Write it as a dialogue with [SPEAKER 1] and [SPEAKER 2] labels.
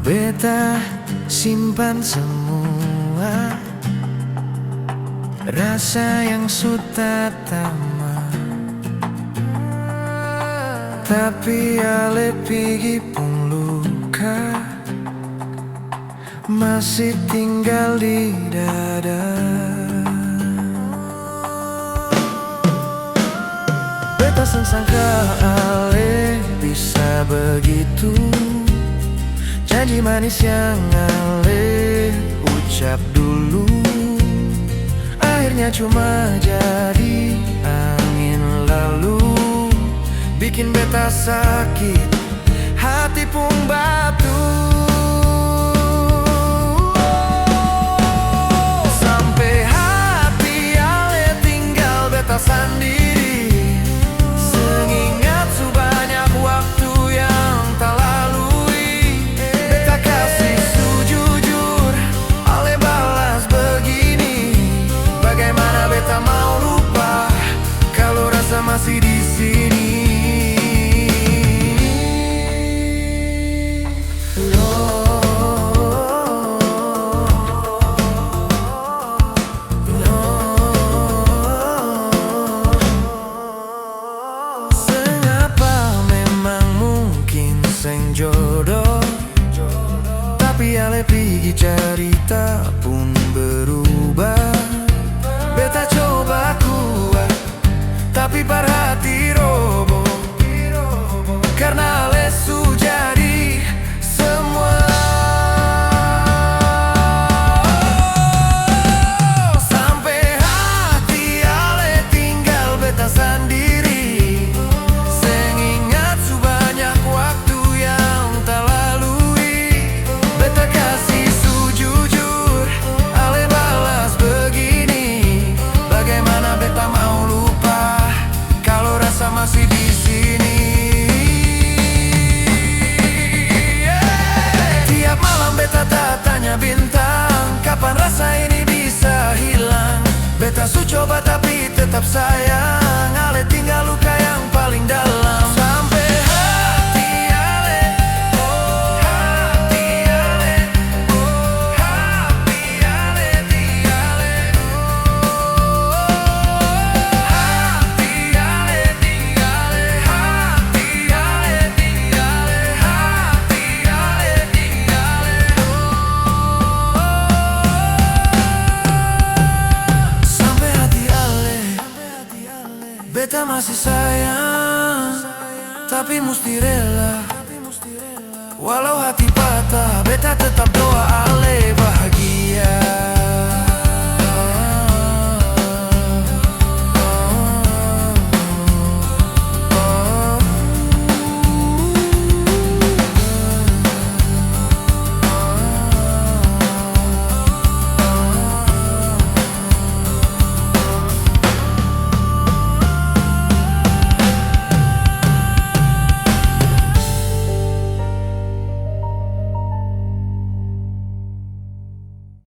[SPEAKER 1] Beta simpan semua rasa yang sudah tamat, tapi ale pigi pun luka masih tinggal di dada. Beta sangka ale bisa begitu, janji manis yang ale ucap dulu akhirnya cuma jadi angin lalu, bikin beta sakit, hati pun batu. Sampai hati ale tinggal beta sendiri, sengingat sebanyak waktu yang tak lalui. Beta kasih sejujur, ale balas begini. Bagaimana beta mau lupa kalau rasa masih di sini. Jodoh, tapi ale pigi cerita pun berubah. Beta coba kuat, tapi perhati roboh, karena ale su jadi semua. Sampai hati ale tinggal beta sendiri, sengingat sebanyak waktu masih di sini. Tiap malam beta tak tanya bintang, kapan rasa ini bisa hilang. Beta su coba tapi tetap sayang, ale tinggal luka yang paling dalam. Sampai hati ale, hati ale, hati ale tinggal. Beta masih sayang, tapi mesti rela. Walau hati patah, beta tetap doa ale bahagia.